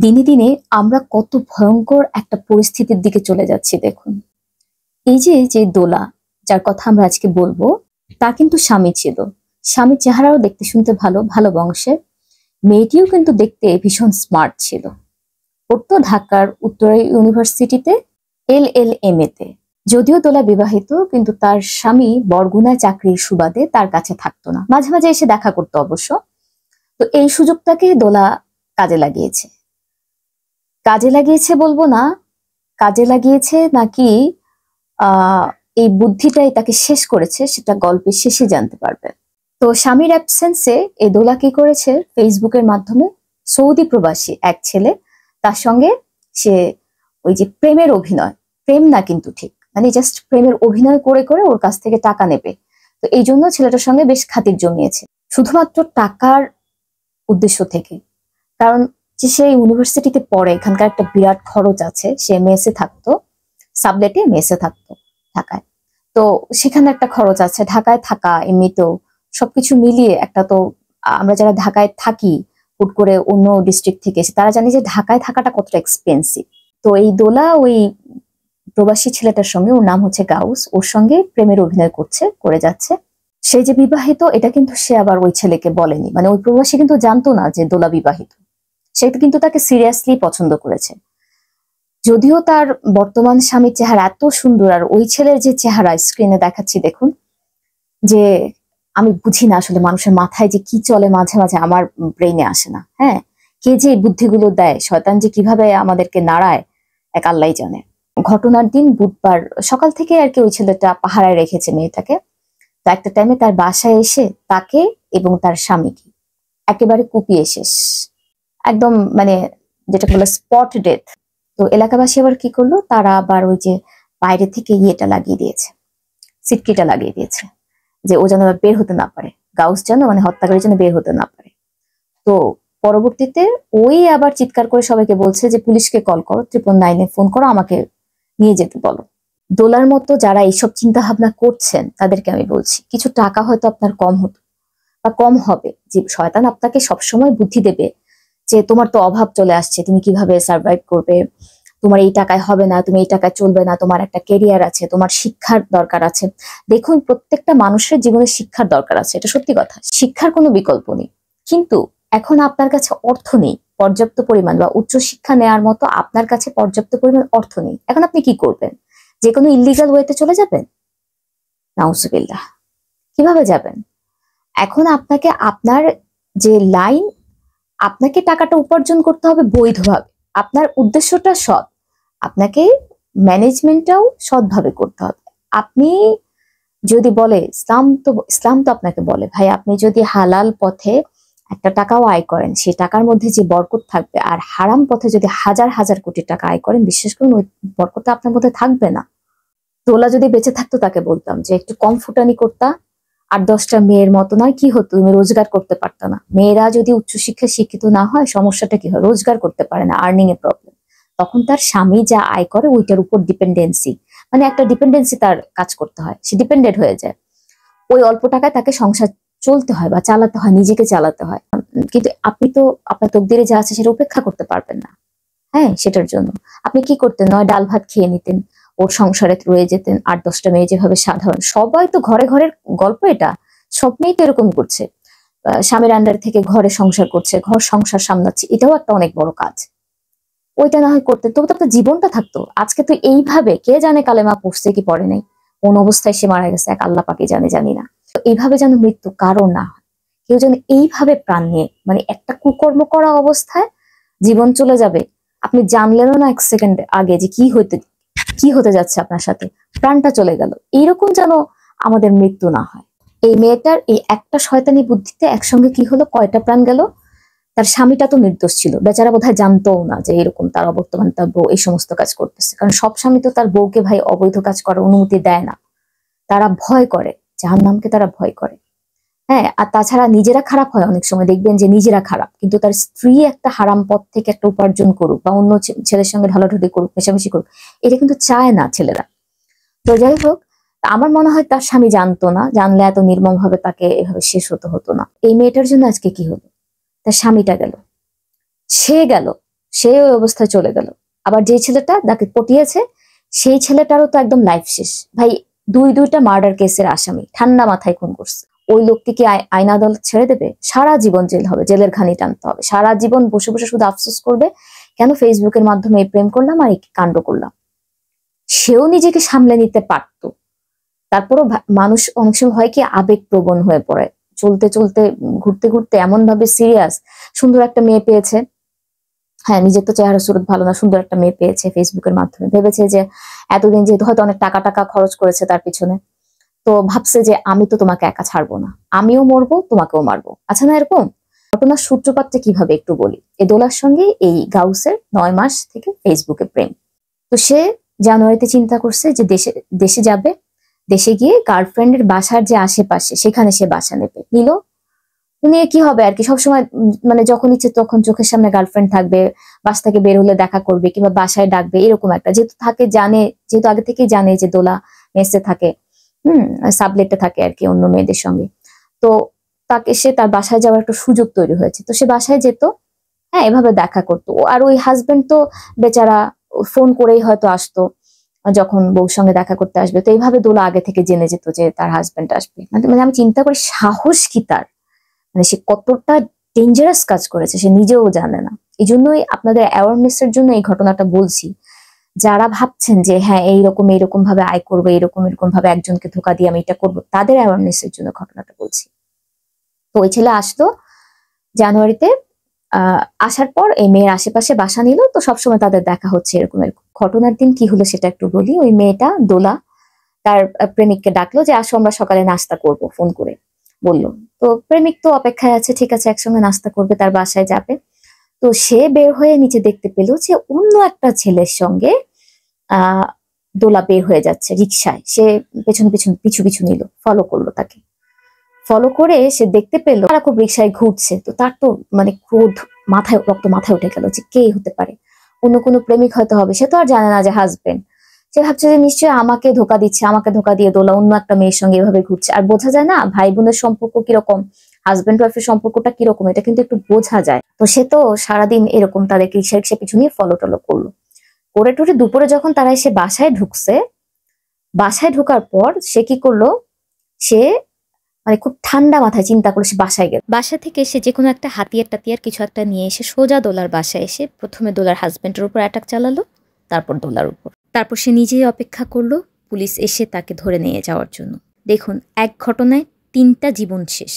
দিনে দিনে আমরা কত ভয়ঙ্কর একটা পরিস্থিতির দিকে চলে যাচ্ছি দেখুন। এই যে যে দোলা, যার কথা আমরা আজকে বলবো, তার কিন্তু স্বামী ছিল। স্বামীর চেহারাও দেখতে শুনতে ভালো, ভালো বংশের। মেয়েটিও কিন্তু দেখতে ভীষণ স্মার্ট ছিল। পড়তো ঢাকার উত্তরা ইউনিভার্সিটিতে LLM তে। যদিও দোলা বিবাহিত, কিন্তু তার স্বামী বরগুনায় চাকরির সুবাদে তার কাছে থাকতো না, মাঝে মাঝে এসে দেখা করতো অবশ্য। তো এই সুযোগটাকে দোলা কাজে লাগিয়েছে। কাজে লাগিয়েছে বলবো না, কাজে লাগিয়েছে নাকি আহ এই বুদ্ধিটাই তাকে শেষ করেছে, সেটা গল্পের শেষে জানতে পারবে। তো স্বামীর অ্যাবসেন্সে এই দোলা কি করেছে, ফেসবুকের মাধ্যমে সৌদি প্রবাসী এক ছেলে, তার সঙ্গে সে ওই যে প্রেমের অভিনয়, প্রেম না কিন্তু ঠিক, মানে জাস্ট প্রেমের অভিনয় করে করে ওর কাছ থেকে টাকা নেবে। তো এই জন্য ছেলেটার সঙ্গে বেশ খাতির জমিয়েছে, শুধুমাত্র টাকার উদ্দেশ্য থেকে। কারণ যে সে ইউনিভার্সিটিতে পড়ে, এখানকার একটা বিরাট খরচ আছে। সে মেসে থাকতো, সাবলেটে মেসে থাকতো ঢাকায়। তো সেখানে একটা খরচ আছে, ঢাকায় থাকা এমনিতেও সবকিছু মিলিয়ে একটা তো, আমরা যারা ঢাকায় থাকি হুট করে অন্য ডিস্ট্রিক্ট থেকে এসে, তারা জানি যে ঢাকায় থাকাটা কতটা এক্সপেন্সিভ। তো এই দোলা ওই প্রবাসী ছেলেটার সঙ্গে, ওর নাম হচ্ছে গাউস, ওর সঙ্গে প্রেমের অভিনয় করে যাচ্ছে। সে যে বিবাহিত এটা কিন্তু সে আবার ওই ছেলেকে বলেনি, মানে ওই প্রবাসী কিন্তু জানতো না যে দোলা বিবাহিত। সে কিন্তু তাকে সিরিয়াসলি পছন্দ করেছে। যদিও তার বর্তমান স্বামীর চেহারা এত সুন্দর, আর ওই ছেলের যে চেহারা স্ক্রিনে দেখাচ্ছি দেখুন, যে আমি বুঝি না আসলে মানুষের মাথায় যে কি চলে, মাঝে মাঝে আমার ব্রেইনে আসে না। হ্যাঁ, কে যে বুদ্ধিগুলো দেয়, শয়তান যে কিভাবে আমাদেরকে নাড়ায় এক আল্লাহই জানে। ঘটনার দিন বুধবার সকাল থেকে আর কি ওই ছেলেটা পাহারায় রেখেছে মেয়েটাকে। তো একটা টাইমে তার বাসায় এসে তাকে এবং তার স্বামীকে একেবারে কুপিয়ে শেষ, একদম মানে যেটা বলে স্পট ডেথ। তো এলাকাবাসী আবার কি করলো, তারা আবার ওই যে বাইরে থেকে ইয়েটা লাগিয়ে দিয়েছে, সিটকিটা লাগিয়ে দিয়েছে, যে ও যেন বের হতে না পারে, গাউস যেন মানে হত্যাকারীর জন্য বের হতে না পারে। তো পরবর্তীতে ওই আবার চিৎকার করে সবাইকে বলছে যে পুলিশকে কল করো, 999-এ ফোন করো, আমাকে নিয়ে যেতে বলো। দোলার মতো যারা এইসব চিন্তা ভাবনা করছেন তাদেরকে আমি বলছি, কিছু টাকা হয়তো আপনার কম হতো বা কম হবে, যে শয়তান আপনাকে সবসময় বুদ্ধি দেবে যে তোমার তো অভাব চলে আসছে, তুমি কিভাবে সার্ভাইভ করবে, তোমার এই টাকায় হবে না, তুমি এই টাকায় চলবে না, তোমার একটা কেরিয়ার আছে, তোমার শিক্ষার দরকার আছে। দেখুন, প্রত্যেকটা মানুষের জীবনে শিক্ষার দরকার আছে, এটা সত্যি কথা, শিক্ষার কোনো বিকল্প নেই। কিন্তু এখন আপনার কাছে অর্থ নেই পর্যাপ্ত পরিমাণ, বা উচ্চশিক্ষা নেওয়ার মতো আপনার কাছে পর্যাপ্ত পরিমাণ অর্থ নেই। এখন আপনি কি করবেন? যে কোনো ইল্লিগাল ওয়েতে চলে যাবেন? নাউজুবিল্লাহ, কিভাবে যাবেন? এখন আপনাকে আপনার যে লাইন, আপনাকে টাকাটা উপার্জন করতে হবে বৈধভাবে, আপনার উদ্দেশ্যটা সৎ, আপনাকে ম্যানেজমেন্টটাও সৎভাবে করতে হবে। আপনি যদি বলে ইসলাম তো আপনাকে বলে, ভাই আপনি যদি হালাল পথে একটা টাকাও আয় করেন, সেই টাকার মধ্যে যে বরকত থাকবে, আর হারাম পথে যদি হাজার হাজার কোটি টাকা আয় করেন, বিশ্বাস করুন ওই বরকতটা আপনার মধ্যে থাকবে না। তোলা যদি বেঁচে থাকতো তাকে বলতাম যে একটু কম ফুটানি করতা, আর 10টা মেয়ের মতো নয়, কি হতো, তুমি রোজগার করতে পারতো না। মেয়েরা যদি উচ্চশিক্ষায় শিক্ষিত না হয়, সমস্যাটা কি হয়, রোজগার করতে পারে না, আর্নিং এ প্রবলেম। তখন তার স্বামী যা আয় করে ওইটার উপর ডিপেন্ডেন্সি, মানে একটা ডিপেন্ডেন্সি তার কাজ করতে হয়, সে ডিপেন্ডেন্ট হয়ে যায়। ওই অল্প টাকায় তাকে সংসার চলতে হয় বা চালাতে হয়, নিজেকে চালাতে হয়। কিন্তু আপনি তো আপনার তকদিরে যা আছে সেটা উপেক্ষা করতে পারবেন না। হ্যাঁ, সেটার জন্য আপনি কি করতেন, নয় ডাল ভাত খেয়ে নিতেন, ওর সংসারে রয়ে যেতেন। 8-10টা মেয়ে যেভাবে, সাধারণ সবাই তো ঘরে ঘরের গল্প, এটা সব মেয়েই তো এরকম করছে, স্বামীর আন্ডার থেকে ঘরে সংসার করছে, ঘর সংসার সামলাচ্ছে, এটাও একটা অনেক বড় কাজ। ওইটা না হয় করতে, তবু তো একটা জীবনটা থাকতো। আজকে তো এইভাবে, কে জানে কালেমা পড়ছে কি পড়ে নাই, কোন অবস্থায় সে মারা গেছে এক আল্লাহ পাকে জানে, জানি না। তো এইভাবে যেন মৃত্যু কারো না হয়, কেউ যেন এইভাবে প্রাণ নিয়ে, মানে একটা কুকর্ম করা অবস্থায় জীবন চলে যাবে, আপনি জানলেনও না 1 সেকেন্ড আগে যে কি হতে যাচ্ছে আপনার সাথে, প্রাণটা চলে গেল। এইরকম যেন আমাদের মৃত্যু না হয়। এই মেয়েটার এই একটা শয়তানি বুদ্ধিতে একসঙ্গে কি হলো, কয়টা প্রাণ গেল। তার স্বামীটা তো নির্দোষ ছিল, বেচারা বোধহয় জানতো না যে এরকম তার অবর্তমানে তার বউ এই সমস্ত কাজ করতেছে। কারণ সব স্বামী তো তার বউকে ভাই অবৈধ কাজ করার অনুমতি দেয় না, তারা ভয় করে, জাহান্নামকে তারা ভয় করে। হ্যাঁ, আর তাছাড়া নিজেরা খারাপ হয়, অনেক সময় দেখবেন যে নিজেরা খারাপ, কিন্তু তার স্ত্রী একটা হারাম পথ থেকে একটা উপার্জন করুক, বা অন্য ছেলের সঙ্গে ঢলাঢলি করুক, মেশামেশি করুক, এটা কিন্তু চায় না ছেলেরা। তো যাই হোক, আমার মনে হয় তার স্বামী জানতো না, জানলে এত নির্মম ভাবে তাকে এভাবে শেষ হতো না। এই মেয়েটার জন্য আজকে কি হলো, তার স্বামীটা গেল, সে গেল, সে ওই অবস্থায় চলে গেল। আবার যে ছেলেটা যাকে পটিয়েছে সেই ছেলেটারও তো একদম লাইফ শেষ। ভাই দুইটা মার্ডার কেসের আসামি, ঠান্ডা মাথায় খুন করছে। ওই লোকটি কি আইন আদালত ছেড়ে দেবে? সারা জীবন জেল হবে, জেলের ঘানি টানতে হবে, সারা জীবন বসে বসে শুধু আফসোস করবে কেন ফেসবুকের মাধ্যমে এই প্রেম করলাম আর এই কাণ্ড করলাম। সেও নিজেকে সামলে নিতে পারতো। তারপরও মানুষ অনেক সময় হয় কি আবেগপ্রবণ হয়ে পড়ে, চলতে চলতে ঘুরতে ঘুরতে এমন ভাবে সিরিয়াস। সুন্দর একটা মেয়ে পেয়েছে, হ্যাঁ নিজের তো চেহারা সুরত ভালো না, সুন্দর একটা মেয়ে পেয়েছে ফেসবুকের মাধ্যমে, ভেবেছে যে এতদিন যেহেতু হয়তো অনেক টাকা টাকা খরচ করেছে তার পিছনে, তো ভাবছে যে আমি তো তোমাকে একা ছাড়বো না, আমিও মরবো তোমাকেও মারবো। আচ্ছা না এরকম ঘটনার সূত্রপাতটা কিভাবে একটু বলি। এই দোলার সঙ্গে এই গাউসের 9 মাস থেকে ফেসবুকে প্রেম। তো সে জানুয়ারিতে চিন্তা করছে যে দেশে দেশে যাবে, দেশে গিয়ে গার্লফ্রেন্ডের বাসার যে আশেপাশে সেখানে সে বাসা নেবে। নিল, নিয়ে কি হবে আর কি, সবসময় মানে যখন ইচ্ছে তখন চোখের সামনে গার্লফ্রেন্ড থাকবে, বাসা থেকে বের হলে দেখা করবে কিংবা বাসায় ডাকবে, এরকম একটা যেহেতু থাকে, জানে যেহেতু আগে থেকেই জানে যে দোলা মেসে থাকে, সাবলেটে থাকে আর কি অন্য মেয়েদের সঙ্গে, তো তাকে সে তার বাসায় যাওয়ার একটা সুযোগ তৈরি হয়েছে, তো সে বাসায় যেত, হ্যাঁ এভাবে দেখা করতো। আর ওই হাজবেন্ড তো বেচারা ফোন করেই হয়তো আসতো যখন বউর সঙ্গে দেখা করতে আসবে, তো এইভাবে দোলা আগে থেকে জেনে যেত যে তার হাজবেন্ড আসবে। মানে আমি চিন্তা করি সাহস কি তার, মানে সে কতটা ডেঞ্জারাস কাজ করেছে সে নিজেও জানে না। এই জন্যই আপনাদের অ্যাওয়ারনেস এর জন্য এই ঘটনাটা বলছি। যারা ভাবছেন যে হ্যাঁ এইরকম ভাবে আয় করবো, এরকম ভাবে একজনকে ধোকা দিয়ে আমি এটা করবো, তাদের অ্যাওয়ারনেস এর জন্য ঘটনাটা বলছি। তো ওই ছেলে আসতো জানুয়ারিতে, আসার পর এই মেয়ের আশেপাশে বাসা নিল, তো সবসময় তাদের দেখা হচ্ছে এরকম। ঘটনার দিন কি হলো সেটা একটু বলি। ওই মেয়েটা দোলা তার প্রেমিককে ডাকলো যে আসো আমরা সকালে নাস্তা করব, ফোন করে বললো। তো প্রেমিক তো অপেক্ষায় আছে, ঠিক আছে একসঙ্গে নাস্তা করবে, তার বাসায় যাবে। তো সে বের হয়ে নিচে দেখতে পেল যে অন্য একটা ছেলের সঙ্গে আহ দোলা বের হয়ে যাচ্ছে রিক্সায়। সে পেছনে পিছু পিছু নিল, ফলো করলো তাকে। ফলো করে সে দেখতে পেলো তারা খুব রিক্সায় ঘুরছে, তো তার তো মানে ক্রোধ, রক্ত মাথায় উঠে গেল যে কে হতে পারে, অন্য কোনো প্রেমিক হয়তো হবে, সে তো আর জানে না যে হাজবেন্ড। সে ভাবছে যে নিশ্চয়ই আমাকে ধোকা দিচ্ছে, আমাকে ধোকা দিয়ে দোলা অন্য একটা মেয়ের সঙ্গে এভাবে ঘুরছে। আর বোঝা যায় না ভাই বোনের সম্পর্ক কিরকম, হাজবেন্ড ওয়াইফের সম্পর্কটা কিরকম, এটা কিন্তু একটু বোঝা যায়। তো সে তো সারাদিন এরকম তাদেরকে রিক্সা রিক্সা পিছু নিয়ে ফলো টলো করলো। করে টুরে দুপুরে যখন তারা এসে বাসায় ঢুকছে, বাসায় ঢোকার পর সে কি করলো, সে মানে খুব ঠান্ডা মাথায় চিন্তা করে সে বাসায় গেল। বাসা থেকে এসে যে কোনো একটা হাতিয়ার টাতিয়ার কিছু একটা নিয়ে এসে সোজা দোলার বাসায় এসে প্রথমে দোলার হাজবেন্ডের উপর অ্যাটাক চালালো, তারপর দোলার উপর। তারপর সে নিজেই অপেক্ষা করলো পুলিশ এসে তাকে ধরে নিয়ে যাওয়ার জন্য। দেখুন এক ঘটনায় 3টা জীবন শেষ।